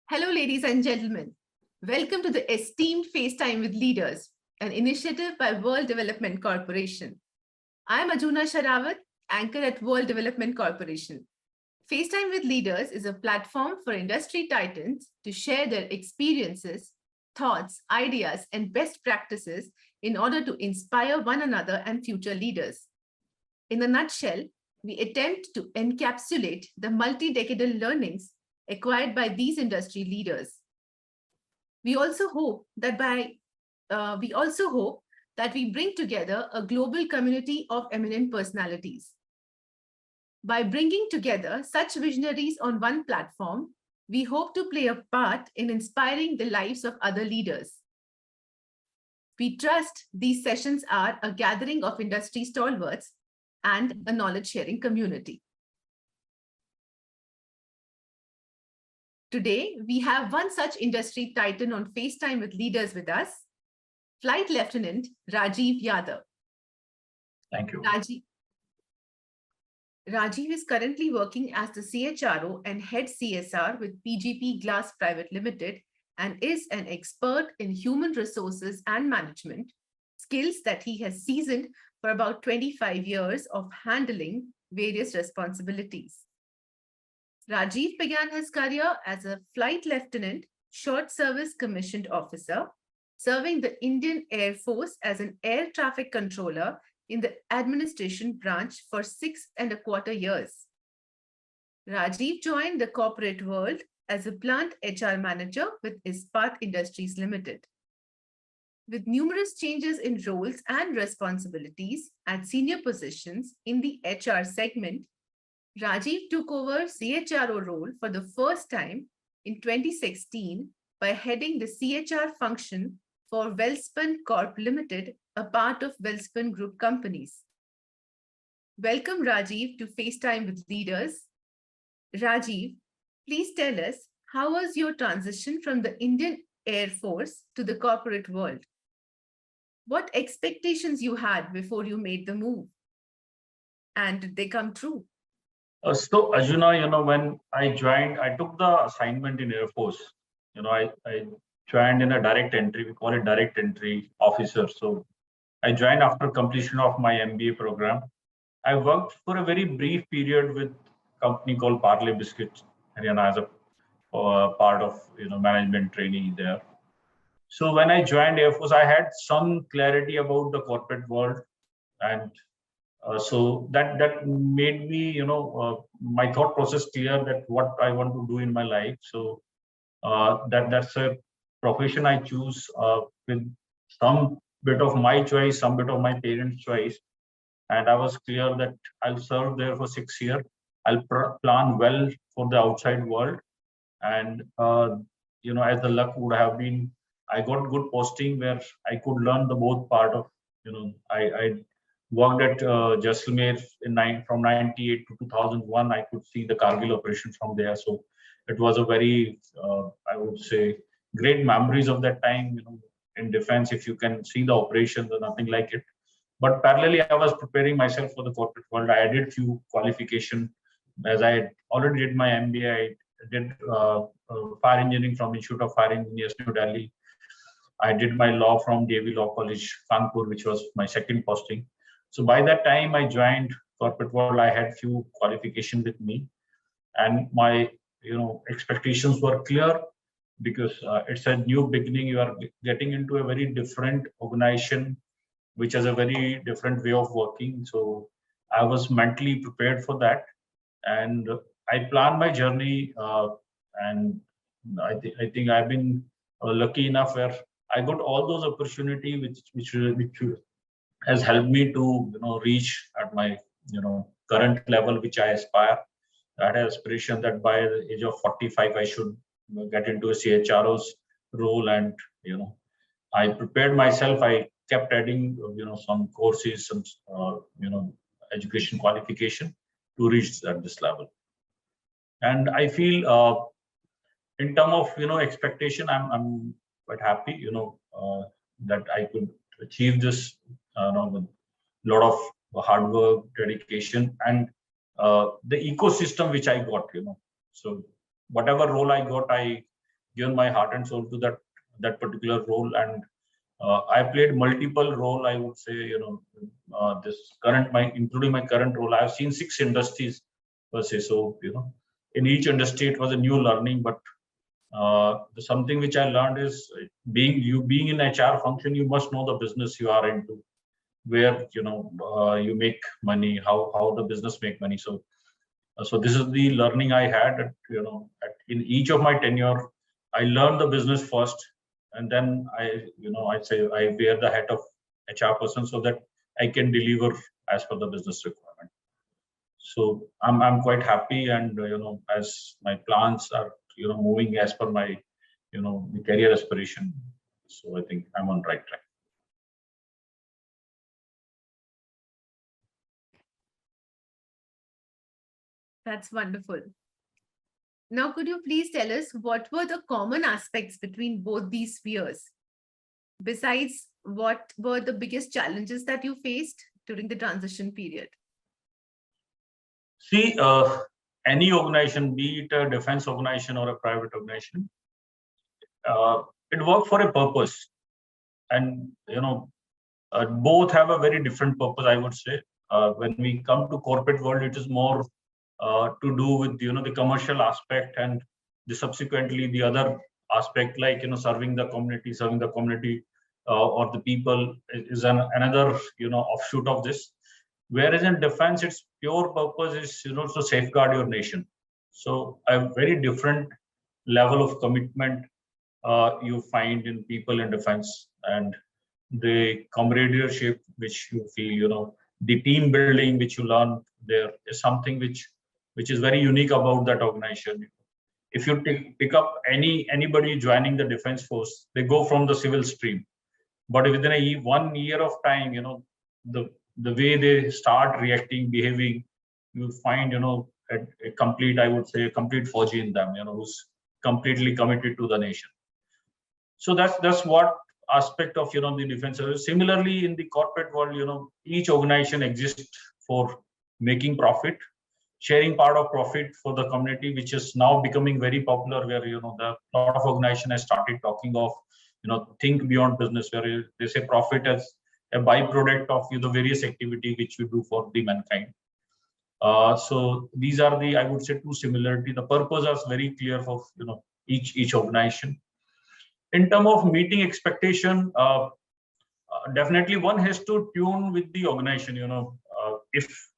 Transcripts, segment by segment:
Hello, ladies and gentlemen. Welcome to the Esteemed FaceTime with Leaders, an initiative by World Development Corporation. I am Ajuna Sharawat, anchor at World Development Corporation. FaceTime with Leaders is a platform for industry titans to share their experiences, thoughts, ideas, and best practices in order to inspire one another and future leaders. In a nutshell, we attempt to encapsulate the multi-decadal learnings acquired by these industry leaders. We also hope that we bring together a global community of eminent personalities. By bringing together such visionaries on one platform, we hope to play a part in inspiring the lives of other leaders. We trust these sessions are a gathering of industry stalwarts and a knowledge-sharing community. Today, we have one such industry titan on FaceTime with Leaders with us, Flight Lieutenant Rajeev Yadav. Thank you. Rajeev is currently working as the CHRO and Head CSR with PGP Glass Pvt Ltd and is an expert in human resources and management, skills that he has seasoned for about 25 years of handling various responsibilities. Rajeev began his career as a flight lieutenant, short service commissioned officer, serving the Indian Air Force as an air traffic controller in the administration branch for 6.25 years. Rajeev joined the corporate world as a plant HR manager with Ispat Industries Ltd. With numerous changes in roles and responsibilities at senior positions in the HR segment, Rajeev took over CHRO role for the first time in 2016 by heading the CHR function for Welspun Corp Limited, a part of Welspun Group companies. Welcome, Rajeev, to FaceTime with Leaders. Rajeev, please tell us, how was your transition from the Indian Air Force to the corporate world? What expectations you had before you made the move? And did they come true? So Ajuna, when I joined, I took the assignment in Air Force. I joined in a direct entry. We call it direct entry officer. So I joined after completion of my MBA program. I worked for a very brief period with a company called Parle Biscuits, Haryana, as a part of management trainee there. So when I joined Air Force, I had some clarity about the corporate world, and so that made me, my thought process clear that what I want to do in my life. So that's a profession I choose with some bit of my choice, some bit of my parents' choice, and I was clear that I'll serve there for 6 years. I'll plan well for the outside world, and as the luck would have been, I got good posting where I could learn the both part of, I worked at Jaisalmer from 98 to 2001. I could see the Kargil operation from there. So it was a very, I would say, great memories of that time, in defense. If you can see the operations or nothing like it. But parallelly, I was preparing myself for the corporate world. I added few qualification. As I already did my MBA, I did fire engineering from Institute of Fire Engineers, New Delhi. I did my law from DAV Law College, Kanpur, which was my second posting. So by that time I joined corporate world, I had few qualifications with me, and my expectations were clear because it's a new beginning. You are getting into a very different organization, which has a very different way of working. So I was mentally prepared for that, and I planned my journey, and I think I've been lucky enough where I got all those opportunities which has helped me to reach at my current level which I aspire. I had an aspiration that by the age of 45 I should get into a CHRO's role, and I prepared myself. I kept adding some courses, some education qualification to reach at this level. And I feel in terms of expectation, I'm quite happy that I could achieve this with a lot of hard work, dedication, and the ecosystem which I got. So whatever role I got, I given my heart and soul to that particular role, and I played multiple role. I would say, including my current role, I have seen 6 industries per se. So in each industry it was a new learning, but something which I learned is being in HR function, you must know the business you are into, where you make money, how the business make money. So this is the learning I had in each of my tenure. I learned the business first, and then I'd say I wear the hat of HR person so that I can deliver as per the business requirement. So I'm quite happy, and as my plans are moving as per my the career aspiration. So I think I'm on right track. That's wonderful. Now, could you please tell us what were the common aspects between both these spheres? Besides, what were the biggest challenges that you faced during the transition period? See, any organization, be it a defense organization or a private organization, it works for a purpose, and both have a very different purpose, I would say. When we come to corporate world, it is more to do with the commercial aspect, and subsequently the other aspect, like serving the community or the people is another offshoot of this. Whereas in defense, its pure purpose is to safeguard your nation. So a very different level of commitment you find in people in defense, and the camaraderie which you feel, the team building which you learn there is something which is very unique about that organization. If you pick up anybody joining the defense force, they go from the civil stream, but within 1 year of time, the way they start reacting, behaving, you find a complete, I would say, a complete Fauji in them, who's completely committed to the nation. So that's what aspect of the defense service. Similarly, in the corporate world, each organization exists for making profit, sharing part of profit for the community, which is now becoming very popular, where the lot of organization has started talking of think beyond business, where they say profit as a byproduct of the various activity which you do for the mankind. So these are the, I would say, two similarity. The purpose is very clear for each organization. In terms of meeting expectation, definitely one has to tune with the organization.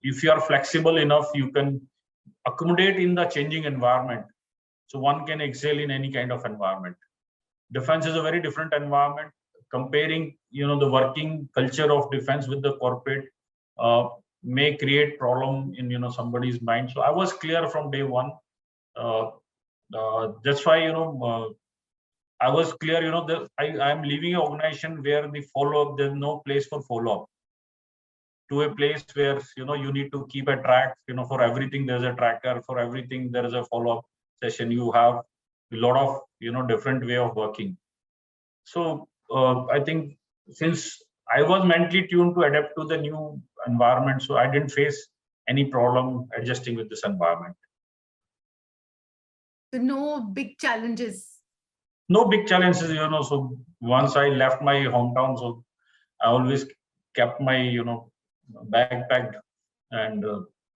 If you are flexible enough, you can accommodate in the changing environment. So one can excel in any kind of environment. Defense is a very different environment. Comparing the working culture of defense with the corporate may create problem in somebody's mind. So I was clear from day one. That's why I was clear, that I am leaving an organization where the follow-up, there's no place for follow-up, to a place where you need to keep a track. For everything there's a tracker, for everything there is a follow-up session. You have a lot of different way of working. So I think since I was mentally tuned to adapt to the new environment, so I didn't face any problem adjusting with this environment. So no big challenges. No big challenges, so once I left my hometown, so I always kept my bag packed, and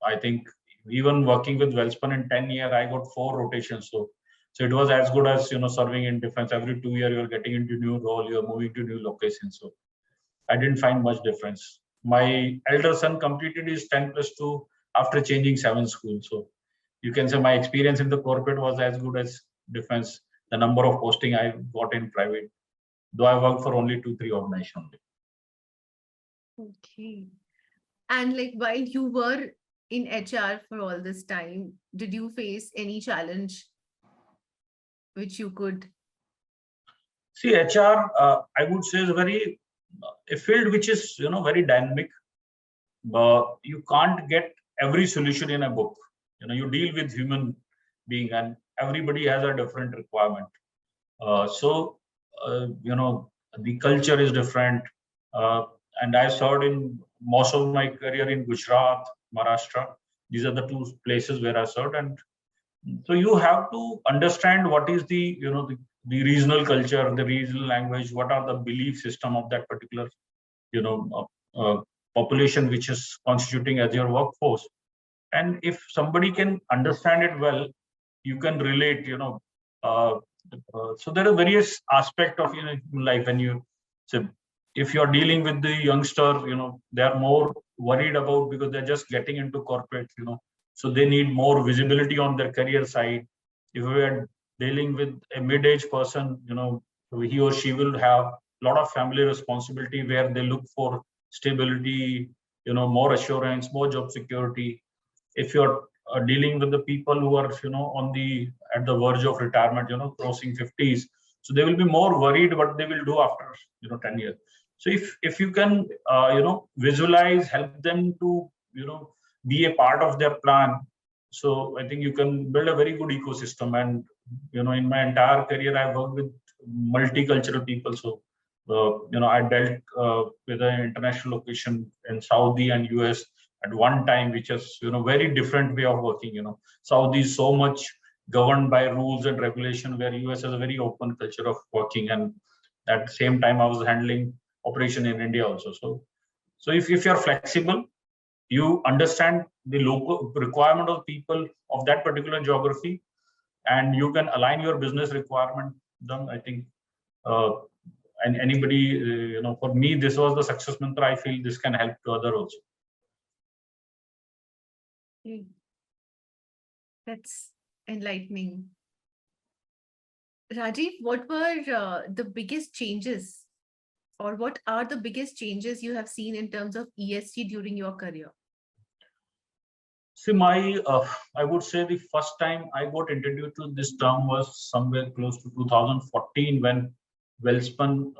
I think even working with Welspun in 10 years, I got 4 rotations. So it was as good as serving in defense. Every 2 years you're getting into new role, you're moving to new location. So I didn't find much difference. My elder son completed his 10+2 after changing 7 schools. So you can say my experience in the corporate was as good as defense. The number of posting I got in private, though I worked for only 2-3 organizations only. Okay. And like while you were in HR for all this time, did you face any challenge which you could? See, HR, I would say is a field which is very dynamic. You can't get every solution in a book. You deal with human being, and everybody has a different requirement. So the culture is different, and I served in most of my career in Gujarat, Maharashtra. These are the 2 places where I served, and so you have to understand what is the the regional culture, the regional language, what are the belief system of that particular, population which is constituting as your workforce. And if somebody can understand it well, you can relate, so there are various aspects of life. When you, so if you're dealing with the youngster, they are more worried about, because they're just getting into corporate, so they need more visibility on their career side. If we are dealing with a mid-age person, he or she will have a lot of family responsibility where they look for stability, more assurance, more job security. If you're dealing with the people who are on the at the verge of retirement, crossing 50s, so they will be more worried what they will do after 10 years. So if you can visualize, help them to be a part of their plan, so I think you can build a very good ecosystem. And in my entire career I worked with multicultural people. So I dealt with an international location in Saudi and US at one time, which is very different way of working. Saudi is so much governed by rules and regulation, where US has a very open culture of working. And at the same time I was handling operation in India also. So if you're flexible, you understand the local requirement of people of that particular geography, and you can align your business requirement, then I think and anybody, for me, this was the success mantra. I feel this can help to other also. That's enlightening. Rajeev, what were the biggest changes, or what are the biggest changes you have seen in terms of ESG during your career? See, I would say the first time I got introduced to this term was somewhere close to 2014, when Welspun,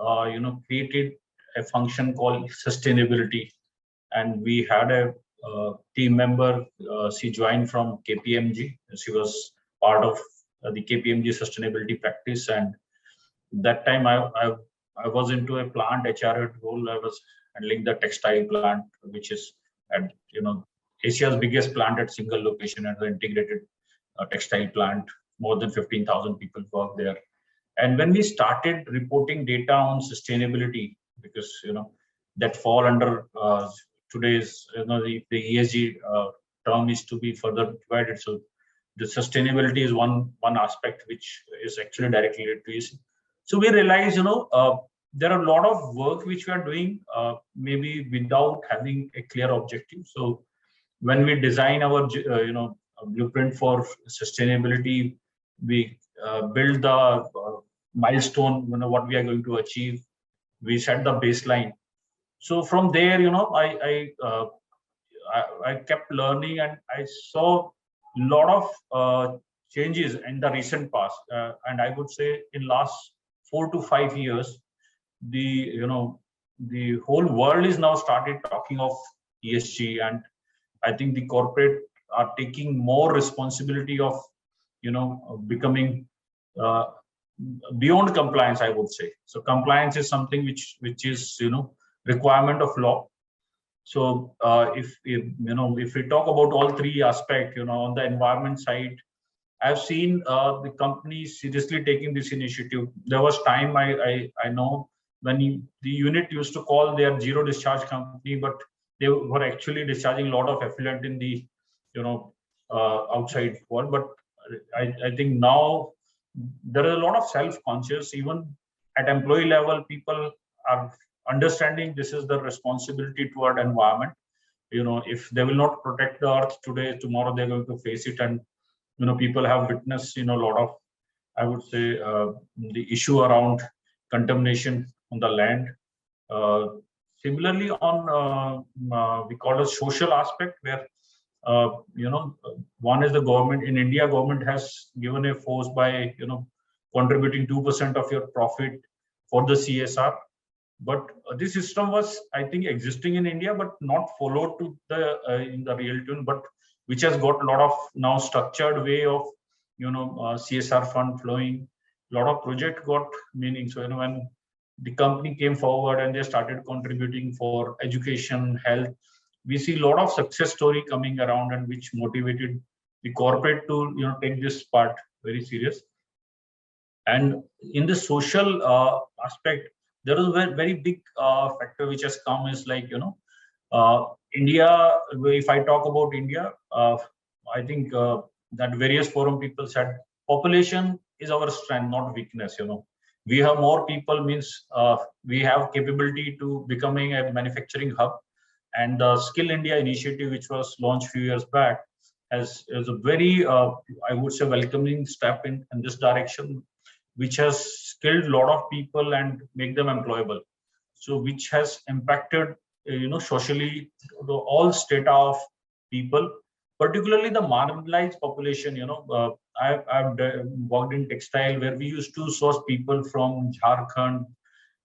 created a function called sustainability. And we had a team member, she joined from KPMG. She was part of the KPMG sustainability practice. And that time I was into a plant HR role. I was handling the textile plant, which is at, Asia's biggest plant at single location, and the integrated textile plant. More than 15,000 people work there. And when we started reporting data on sustainability, because that fall under today's the ESG term is to be further divided. So the sustainability is one aspect which is actually directly related to ESG. So we realize there are a lot of work which we are doing maybe without having a clear objective. So when we design our blueprint for sustainability, we build the milestone, what we are going to achieve. We set the baseline. So from there, I kept learning, and I saw a lot of changes in the recent past. And I would say in last 4 to 5 years, the whole world is now started talking of ESG, and I think the corporate are taking more responsibility of becoming beyond compliance, I would say. So compliance is something which is requirement of law. So if we talk about all three aspects, on the environment side, I've seen the companies seriously taking this initiative. There was time I know when the unit used to call their zero discharge company, but they were actually discharging a lot of effluent in the outside world. But I think now there is a lot of self-conscious, even at employee level. People are understanding this is the responsibility toward environment. If they will not protect the earth today, tomorrow they're going to face it. And people have witnessed a lot of, I would say, the issue around contamination on the land. Similarly, on we call a social aspect, where one is the government. In India, government has given a force by contributing 2% of your profit for the CSR. But this system was, I think, existing in India, but not followed to the in the real tune, but which has got a lot of now structured way of CSR fund flowing. A lot of project got meaning. So when the company came forward and they started contributing for education, health, we see a lot of success story coming around, and which motivated the corporate to take this part very serious. And in the social aspect, there is a very big factor which has come is like, India. If I talk about India, I think that various forum people said population is our strength, not weakness. We have more people means we have capability to becoming a manufacturing hub, and the Skill India initiative, which was launched few years back, is a very I would say welcoming step in this direction, which has skilled a lot of people and make them employable. So which has impacted socially all strata of people, particularly the marginalized population. I've worked in textile where we used to source people from Jharkhand,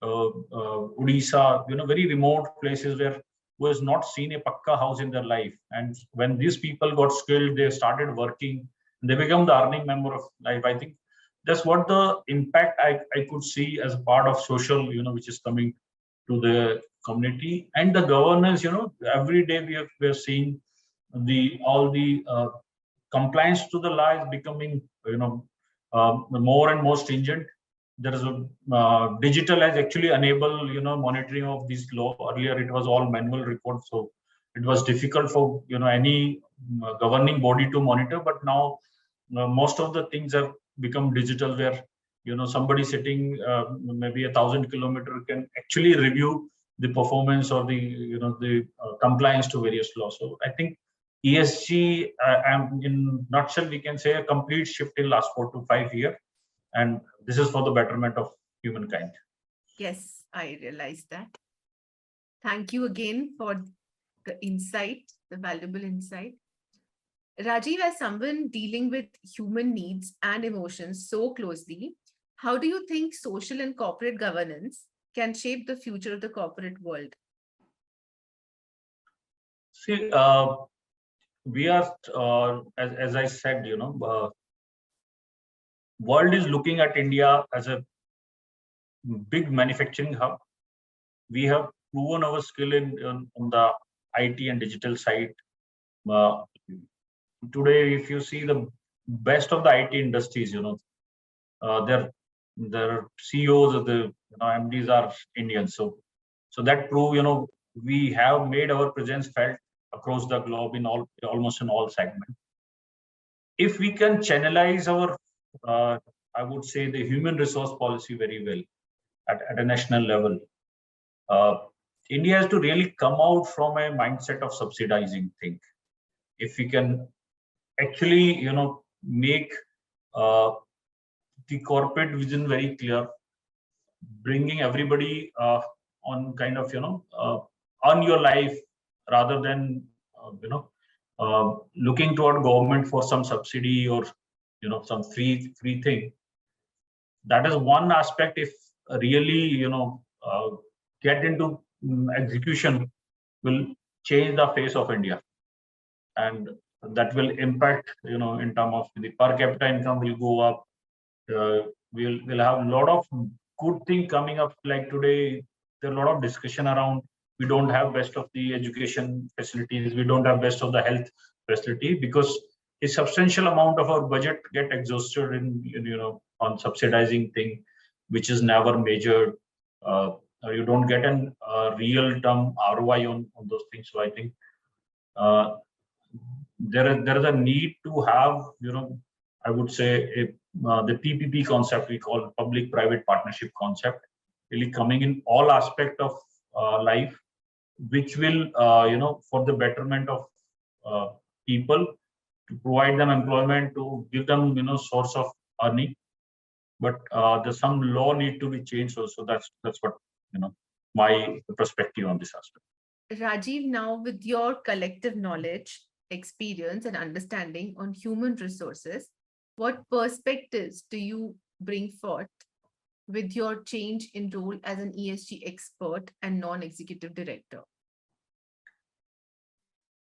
Odisha, very remote places where who has not seen a pakka house in their life. And when these people got skilled, they started working, they become the earning member of life. I think that's what the impact I could see as a part of social, which is coming to the community. And the governance, every day we are seeing all the compliance to the law is becoming, more and more stringent. There is a digital has actually enabled, monitoring of this law. Earlier it was all manual reports, so it was difficult for any governing body to monitor. But now most of the things have become digital, where somebody sitting maybe 1,000 kilometers can actually review the performance or the compliance to various laws. So I think ESG, in nutshell, we can say a complete shift in last 4 to 5 years, and this is for the betterment of humankind. Yes, I realize that. Thank you again for the insight, the valuable insight. Rajeev, as someone dealing with human needs and emotions so closely, how do you think social and corporate governance can shape the future of the corporate world? See, we are, as I said, world is looking at India as a big manufacturing hub. We have proven our skill on the IT and digital side. Today, if you see the best of the IT industries, their CEOs of the MDs are Indian. So that prove, we have made our presence felt across the globe in almost in all segments. If we can channelize our, I would say, the human resource policy very well at a national level, India has to really come out from a mindset of subsidizing thing. If we can actually, make the corporate vision very clear, bringing everybody on kind of, on your life, rather than, looking toward government for some subsidy or, some free thing. That is one aspect. If really, get into execution, will change the face of India, and that will impact, in terms of the per capita income will go up. We'll have a lot of good thing coming up. Like today, there are a lot of discussion around we don't have best of the education facilities, we don't have best of the health facility, because a substantial amount of our budget get exhausted in on subsidizing thing, which is never measured. You don't get an real term ROI on those things. So I think there is a need to have, I would say, the PPP concept, we call public-private partnership concept, really coming in all aspect of life, which will, for the betterment of people, to provide them employment, to give them, source of earning. But there's some law need to be changed also. That's what, my perspective on this aspect. Rajeev, now with your collective knowledge, experience, and understanding on human resources, what perspectives do you bring forth with your change in role as an ESG expert and non-executive director?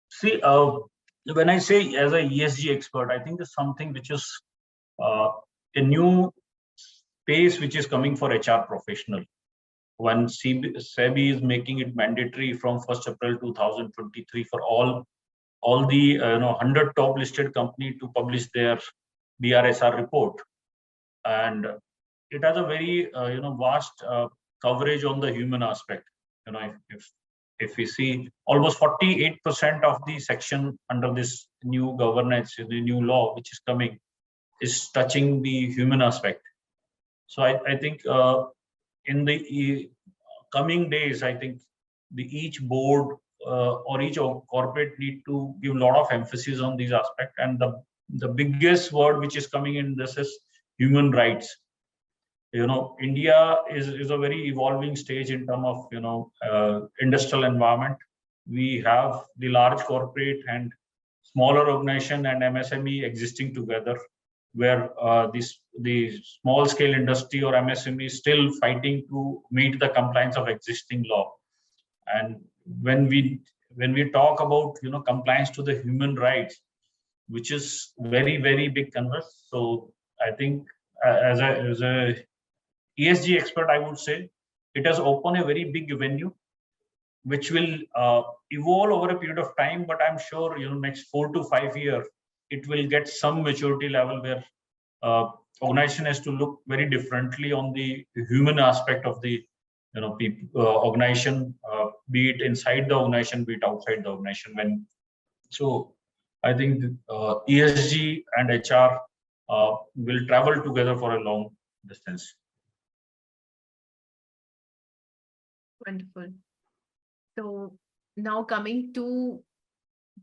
See, when I say as a ESG expert, I think there's something which is a new space which is coming for HR professional. When SEBI is making it mandatory from 1st April 2023 for all the 100 top listed company to publish their BRSR report, and it has a very vast coverage on the human aspect. If we see, almost 48% of the section under this new governance, the new law which is coming, is touching the human aspect. So I think in the coming days, I think each board or each corporate need to give a lot of emphasis on these aspects. And the biggest word which is coming in this is human rights. India is a very evolving stage in terms of industrial environment. We have the large corporate and smaller organization and MSME existing together, where the small scale industry or MSME is still fighting to meet the compliance of existing law. And when we talk about compliance to the human rights, which is very, very big canvas. So I think as a ESG expert, I would say it has opened a very big venue, which will evolve over a period of time. But I'm sure next 4 to 5 years, it will get some maturity level where organization has to look very differently on the human aspect of the organization, be it inside the organization, be it outside the organization. So I think ESG and HR will travel together for a long distance. Wonderful. So now coming to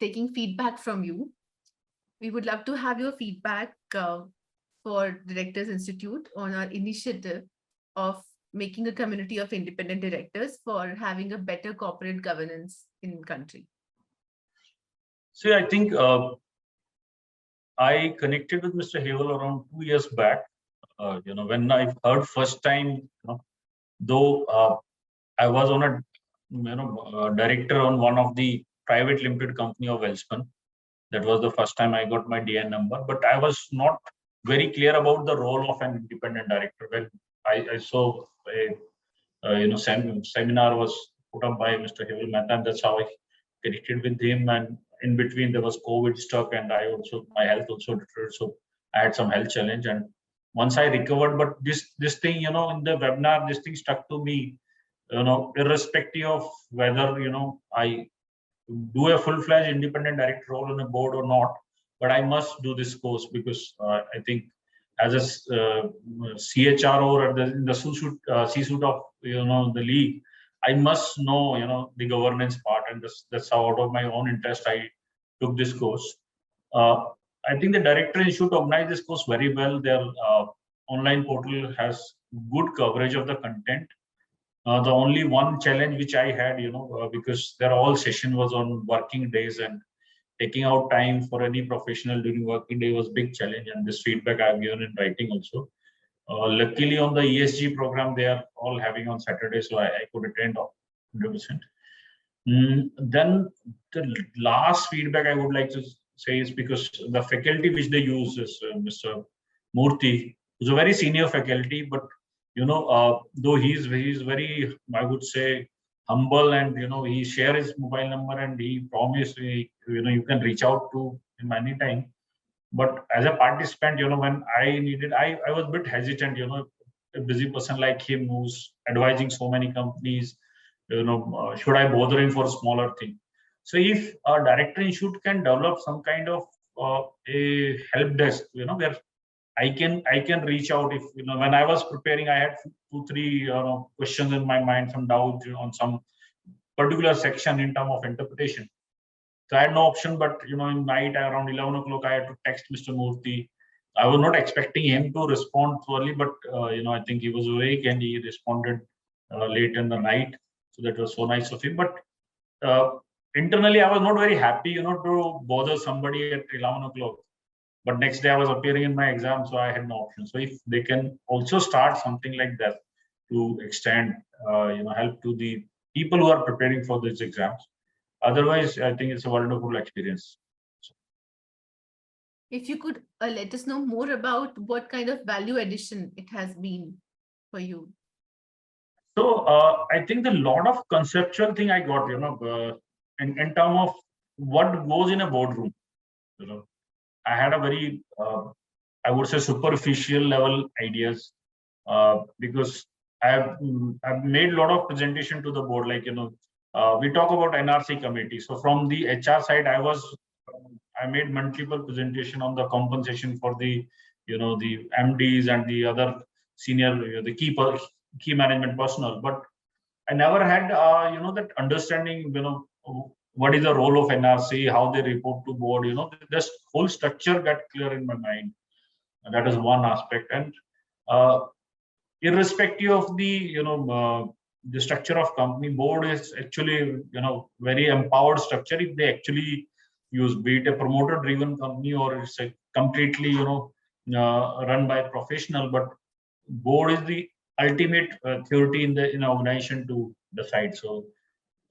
taking feedback from you, we would love to have your feedback for Directors Institute on our initiative of making a community of independent directors for having a better corporate governance in country. See, I think I connected with Mr. Havel around 2 years back. When I heard first time, though I was on a director on one of the private limited company of Welspun. That was the first time I got my DN number, but I was not very clear about the role of an independent director. When I saw a seminar was put up by Mr. Havel Mehta, and that's how I connected with him. And in between there was COVID stuck, and my health also deteriorated, so I had some health challenge. And once I recovered, but this thing, in the webinar, this thing stuck to me, irrespective of whether I do a full-fledged independent director role on a board or not, but I must do this course because I think as a CHRO or the C-suite of the league, I must know the governance part, and that's how out of my own interest I took this course. I think the Director Institute organized this course very well. Their online portal has good coverage of the content. The only one challenge which I had, because their all session was on working days, and taking out time for any professional during working day was big challenge. And this feedback I've given in writing also. Luckily, on the ESG program, they are all having on Saturday, so I could attend 100%. Then the last feedback I would like to say is because the faculty which they use is Mr. Murthy, who's a very senior faculty, but though he's very, I would say, humble, and he share his mobile number and he promised you can reach out to him anytime. But as a participant, when I needed, I was a bit hesitant, a busy person like him who's advising so many companies, should I bother him for a smaller thing? So if a Director Institute can develop some kind of a help desk, where I can reach out if when I was preparing, I had 2-3 questions in my mind, some doubts on some particular section in terms of interpretation. So I had no option, but in night around 11 o'clock, I had to text Mr. Murthy. I was not expecting him to respond early, but I think he was awake and he responded late in the night. So that was so nice of him. But internally, I was not very happy, to bother somebody at 11 o'clock. But next day I was appearing in my exam, so I had no option. So if they can also start something like that to extend, help to the people who are preparing for these exams. Otherwise, I think it's a wonderful experience. If you could let us know more about what kind of value addition it has been for you. So I think the lot of conceptual thing I got, in terms of what goes in a boardroom, I had a very, I would say, superficial level ideas. because I've made a lot of presentation to the board, like, we talk about NRC committee. So from the HR side, I made multiple presentation on the compensation for the, the MDs and the other senior, the key management personnel. But I never had, that understanding, what is the role of NRC, how they report to board, this whole structure got clear in my mind. And that is one aspect. And irrespective of the structure of company, board is actually, very empowered structure if they actually use, be it a promoter driven company or it's a completely, run by a professional, but board is the ultimate authority in the organization to decide. So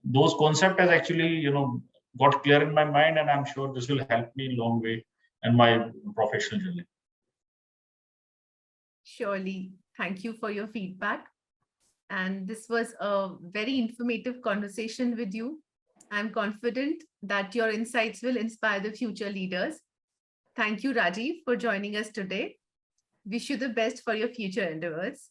those concept has actually, got clear in my mind, and I'm sure this will help me a long way in my professional journey. Surely. Thank you for your feedback. And this was a very informative conversation with you. I'm confident that your insights will inspire the future leaders. Thank you, Rajeev, for joining us today. Wish you the best for your future endeavors.